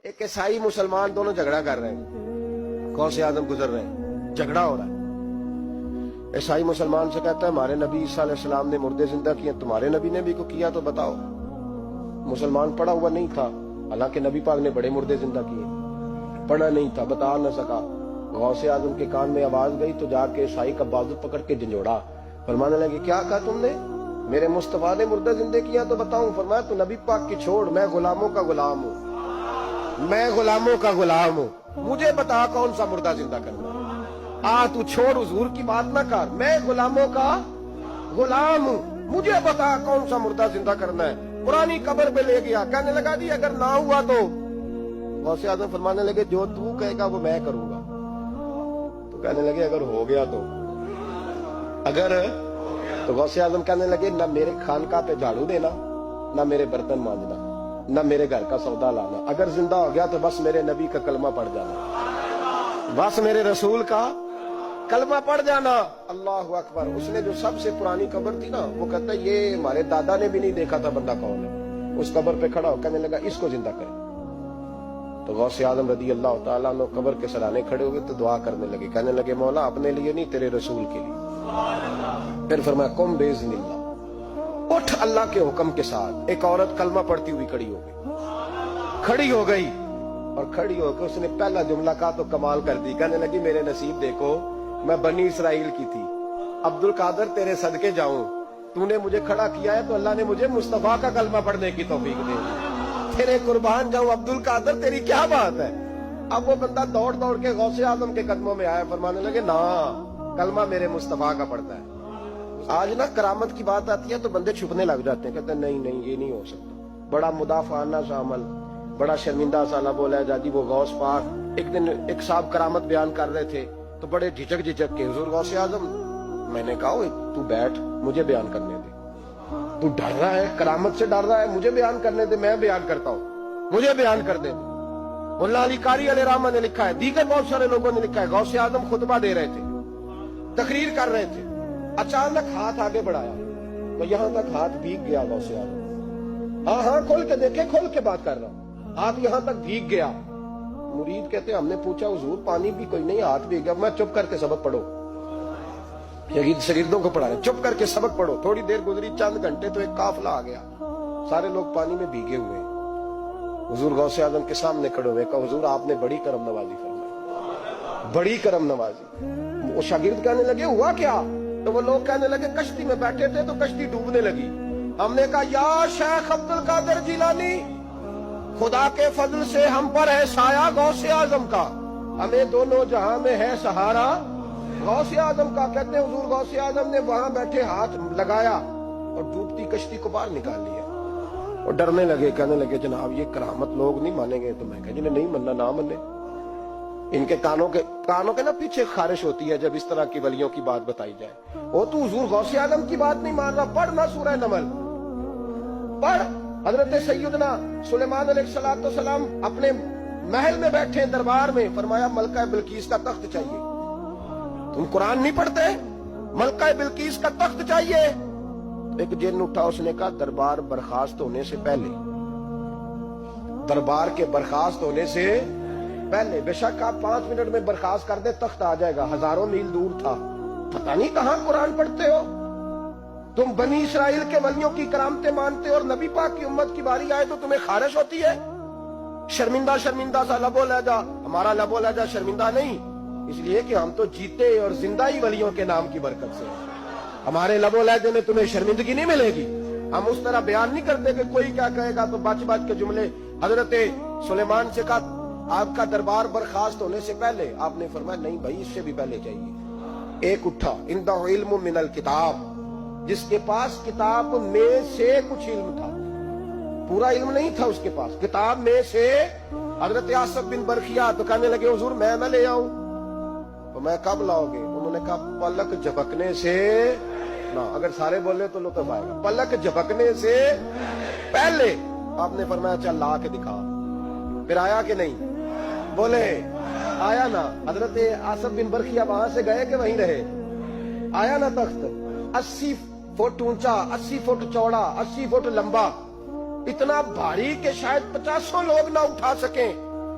ایک عیسائی مسلمان دونوں جھگڑا کر رہے ہیں، غوث اعظم گزر رہے ہیں، جھگڑا ہو رہا ہے۔ عیسائی مسلمان سے کہتا ہے ہمارے نبی عیسیٰ علیہ السلام نے مردے زندہ کیے، تمہارے نبی نے بھی کو کیا تو بتاؤ۔ مسلمان پڑھا ہوا نہیں تھا، حالانکہ نبی پاک نے بڑے مردے زندہ کیے، پڑھا نہیں تھا، بتا نہ سکا۔ غوث اعظم کے کان میں آواز گئی تو جا کے عیسائی کا بازو پکڑ کے جھنجھوڑا، فرمانے لگے کیا کہا تم نے؟ میرے مصطفیٰ نے مردہ زندہ کیا تو بتاؤں؟ فرمایا تو نبی پاک کی چھوڑ، میں غلاموں کا غلام ہوں، میں غلاموں کا غلام ہوں، مجھے بتا کون سا مردہ زندہ کرنا ہے۔ تو چھوڑ حضور کی بات نہ کر، میں غلاموں کا غلام ہوں، مجھے بتا کون سا مردہ زندہ کرنا ہے۔ پرانی قبر پہ لے گیا، کہنے لگا جی اگر نہ ہوا تو؟ غوث اعظم فرمانے لگے جو تو کہے گا وہ میں کروں گا۔ تو کہنے لگے اگر ہو گیا تو؟ تو غوث اعظم کہنے لگے نہ میرے خانقاہ پہ جھاڑو دینا، نہ میرے برتن مانجنا، نہ میرے گھر کا سودا لانا، اگر زندہ ہو گیا تو بس میرے نبی کا کلمہ پڑھ جانا، بس میرے رسول کا کلمہ پڑھ جانا۔ اللہ اکبر۔ اس نے جو سب سے پرانی قبر تھی نا، وہ کہتا ہے یہ ہمارے دادا نے بھی نہیں دیکھا تھا بندہ کون ہے۔ اس قبر پہ کھڑا ہو کہنے لگا اس کو زندہ کرے۔ تو غوث اعظم رضی اللہ تعالیٰ عنہ قبر کے سرانے کھڑے ہوئے تو دعا کرنے لگے، کہنے لگے مولا اپنے لیے نہیں تیرے رسول کے لیے۔ پھر فرمایا قم باذن اللہ، اٹھ اللہ کے حکم کے ساتھ۔ ایک عورت کلمہ پڑھتی ہوئی کھڑی ہو گئی، اور کھڑی ہو کے اس نے پہلا جملہ کہا تو کمال کر دی، کہنے لگی میرے نصیب دیکھو، میں بنی اسرائیل کی تھی، عبد القادر تیرے صدقے جاؤں، تو نے مجھے کھڑا کیا ہے تو اللہ نے مجھے مصطفیٰ کا کلمہ پڑھنے کی توفیق دی، تیرے قربان جاؤں عبد القادر، تیری کیا بات ہے؟ اب وہ بندہ دوڑ دوڑ کے غوث اعظم کے قدموں میں آیا، فرمانے لگے نا کلمہ میرے مصطفیٰ کا پڑھتا ہے۔ آج نا کرامت کی بات آتی ہے تو بندے چھپنے لگ جاتے ہیں، کہتے ہیں نہیں نہیں یہ نہیں ہو سکتا، بڑا مدافعانہ سا عمل، بڑا شرمندہ سا نہ بولا جا جی وہ غوث پاک۔ ایک دن ایک صاحب کرامت بیان کر رہے تھے تو بڑے جھجک کے حضور غوث اعظم، میں نے کہا تو بیٹھ مجھے بیان کرنے دے، تو ڈر رہا ہے کرامت سے ڈر رہا ہے، مجھے بیان کرنے دے، میں بیان کرتا ہوں، مجھے بیان کر دے۔ مولانا علی قاری علیہ رحمہ نے لکھا ہے، دیگر بہت سارے لوگوں نے لکھا ہے، غوث اعظم خطبہ دے رہے تھے، تقریر کر رہے تھے، اچانک ہاتھ آگے بڑھایا تو یہاں تک ہاتھ بھیگ گیا غوث اعظم۔ ہاں کھول کے دیکھے، کھول کے بات کر رہا ہوں، ہاتھ یہاں تک بھیگ گیا۔ مرید کہتے ہم نے پوچھا حضور پانی بھی کوئی نہیں، ہاتھ بھیگ گیا۔ میں چپ کر کے سبق پڑھو، شاگردوں کو پڑھا رہے، چپ کر کے سبق پڑھو۔ تھوڑی دیر گزری، چند گھنٹے تو ایک قافلہ آ گیا، سارے لوگ پانی میں بھیگے ہوئے، حضور غوث اعظم کے سامنے کھڑے ہوئے، کہا حضور آپ نے بڑی کرم نوازی فرمائی، بڑی کرم نوازی۔ وہ شاگرد کہنے لگے ہوا کیا؟ تو وہ لوگ کہنے لگے کشتی میں بیٹھے تھے تو کشتی ڈوبنے لگی، ہم نے کہا یا شیخ عبد القادر جیلانی، خدا کے فضل سے ہم پر ہے سایہ غوث اعظم کا، ہمیں دونوں جہاں میں ہے سہارا غوث اعظم کا۔ کہتے ہیں حضور غوث اعظم نے وہاں بیٹھے ہاتھ لگایا اور ڈوبتی کشتی کو باہر نکال لیا، اور ڈرنے لگے، کہنے لگے جناب یہ کرامت لوگ نہیں مانیں گے۔ تو میں کہا جنہیں نہیں مننا نہ منے، ان کے کانوں کے نا پیچھے خارش ہوتی ہے جب اس طرح کی ولیوں کی بات بتائی جائے۔ وہ تو حضور غوث اعظم کی بات نہیں مان رہا، پڑھ نہ سورہ نمل پڑھ۔ حضرت سیدنا سلیمان علیہ السلام اپنے محل میں بیٹھے دربار میں، فرمایا ملکہ بلقیس کا تخت چاہیے۔ تم قرآن نہیں پڑھتے؟ ملکہ بلقیس کا تخت چاہیے۔ ایک جن اٹھا، اس نے کہا دربار برخاست ہونے سے پہلے، دربار کے برخاست ہونے سے پہلے، بے شک آپ 5 منٹ میں برخاست کر دیں تخت آ جائے گا، ہزاروں میل دور تھا، پتہ نہیں کہاں قرآن پڑھتے ہو تم۔ بنی اسرائیل کے ولیوں کی کرامتیں مانتے اور نبی پاک کی امت کی باری آئے تو تمہیں خارش ہوتی ہے؟ شرمندہ سا لبو لہجہ، ہمارا لبو لہجہ شرمندہ نہیں، اس لیے کہ ہم تو جیتے اور زندہ ہی ولیوں کے نام کی برکت سے، ہمارے لبو لہجے میں تمہیں شرمندگی نہیں ملے گی۔ ہم اس طرح بیان نہیں کرتے کہ کوئی کیا کہے گا تو بچ کے جملے۔ حضرت سلیمان سے کہا آپ کا دربار برخاست ہونے سے پہلے، آپ نے فرمایا نہیں بھائی اس سے بھی پہلے چاہیے۔ ایک اٹھا، عندہ علم من الکتاب، جس کے پاس کتاب میں سے کچھ علم تھا، پورا علم نہیں تھا اس کے پاس، کتاب میں سے۔ حضرت آصف بن برخیا تو کہنے لگے حضور میں نہ لے آؤں؟ تو میں کب لاؤ گے؟ انہوں نے کہا پلک جھپکنے سے نہ، اگر سارے بولے تو لطف آئے گا، پلک جھپکنے سے پہلے۔ آپ نے فرمایا چل لا کے دکھا۔ پھر آیا کہ نہیں؟ بولے آیا نا۔ حضرت آصف بن برخیا وہاں سے گئے کہ وہیں رہے؟ آیا نا تخت، 80 فٹ اونچا، 80 فٹ چوڑا، 80 فٹ لمبا، اتنا بھاری کہ شاید 50 لوگ نہ اٹھا سکیں،